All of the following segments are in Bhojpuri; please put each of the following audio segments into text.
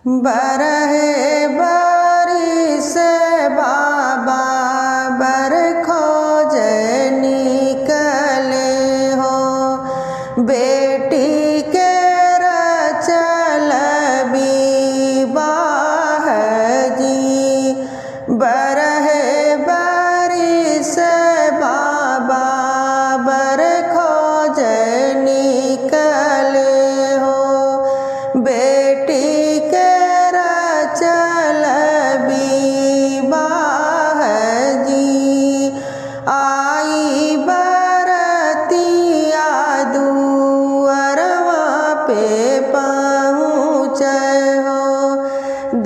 बरहे बारिश बाबा बरखोज निकले हो, बेटी के रचल विवाह जी। बरहे बारिश बाबा बरखोज निकले हो, बेटी के रचल विवाह जी। आई बरतिया दुअरवा पे पहुँचे हो,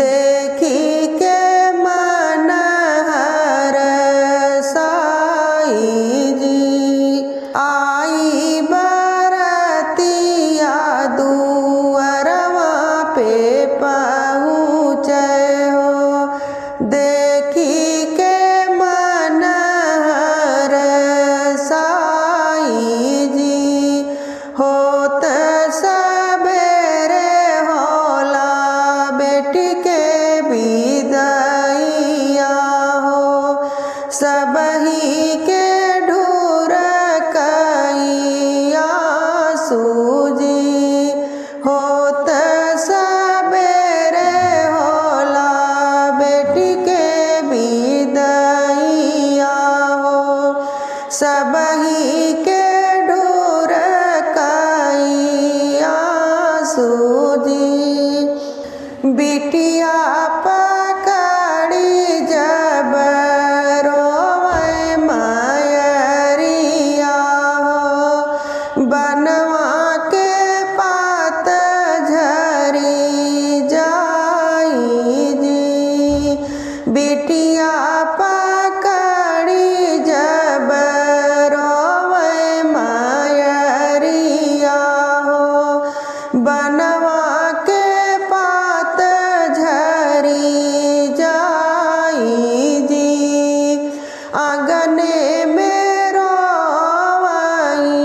देखी के मन हरसाई जी। आई बरतिया दुअरवा पे पहुँचे हो, देखी के मन हरसाई जी। होत सबेरे होला बेटी के विदाइया हो, सबही के ढूर कइया सूजी। होत सबेरे होला बेटी के विदाइया हो, सबही के ढूर कइया सूजी। बिटिया पकड़ी जब रोवे मयरिया हो, बनवा के पात झरी जाई जी। बिटिया पकड़ी जब रोवे मयरिया हो, बनवा के पात झरी जाई जी। आंगने में रोवाई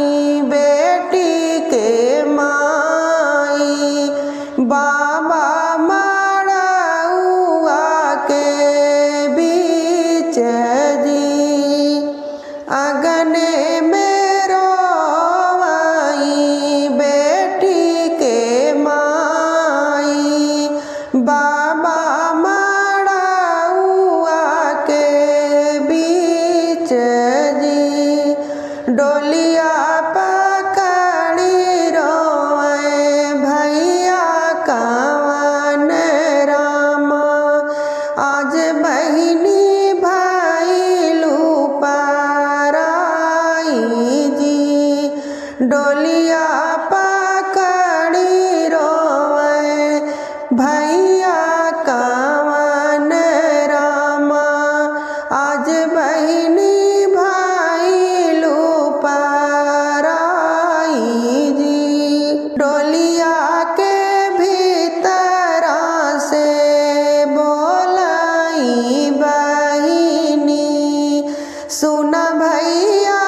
बेटी के माई, बाबा मड़उआ के बीच जी। आंगने में रोवाई बेटी के माई, बाबा मड़उआ के बीच जी। डोलिया पकड़ी रोए भैया कवन रामा, आज बहिनी भइलू पराई जी। डोलिया पकड़ी रोए भैया कवन रामा, आज बहिनी भइलू पराई जी। डोलिया के भीतरा से बोलाई बहिनी, सुन भैया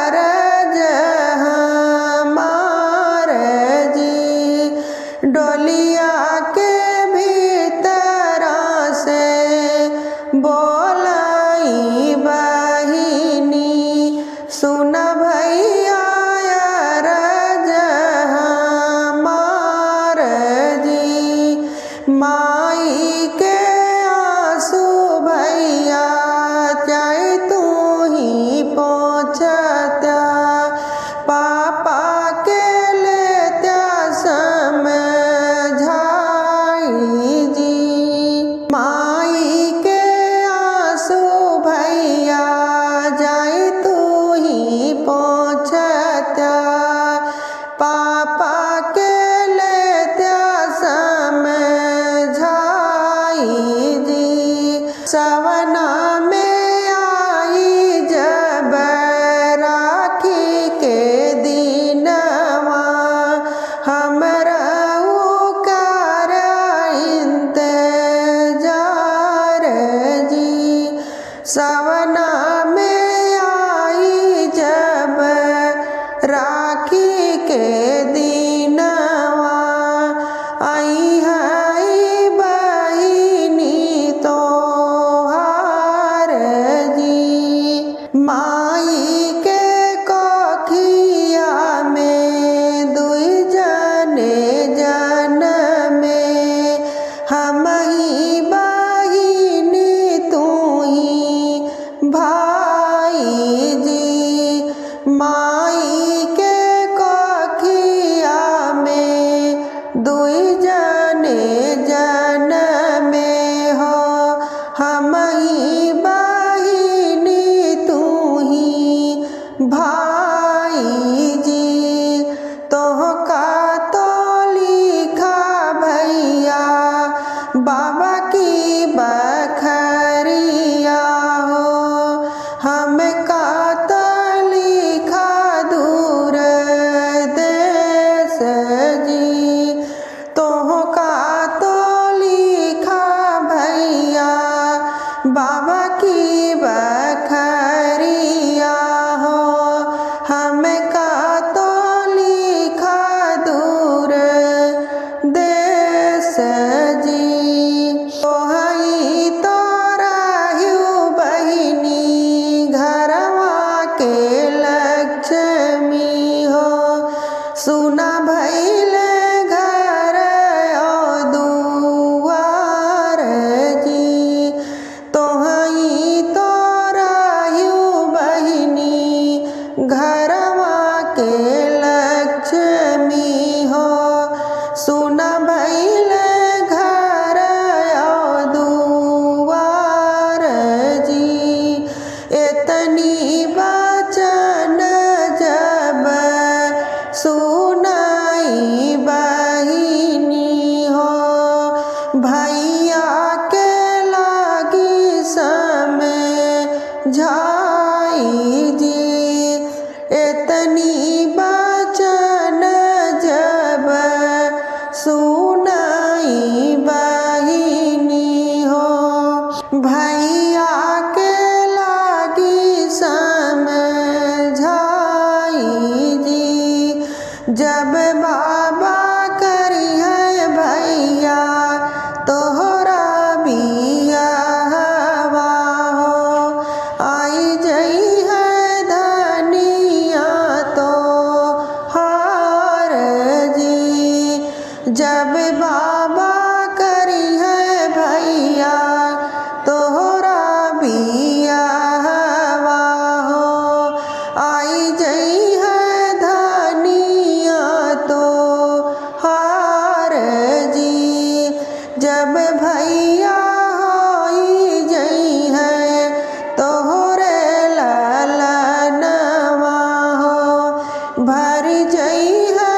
अरज हमार जी। डोलिया के भीतरा से बोलाई बहिनी, सुन भैया अरज हमार जी। माई के आंसू भैया चाहे तू ही पहुँचत्या, पापा के लेत्या समझाई जी। माई के आंसू भैया जाए तू ही पहुँचत्या, पापा के लेत्या समझाई भैया के लागी समय झाई जी इतनी बचन जब सुनाई बहिनी हो भैया के लागी समय झाई जी जब बाबा करी है भैया तोहरा बिया हवा हो आई जई है धनिया तो हार जी जब बाबा करी है भैया तोहरा बिया हवा हो आई जई है धनिया तो हार जी जब भैया होई जई है तोहरे ललनवा हो भर जई है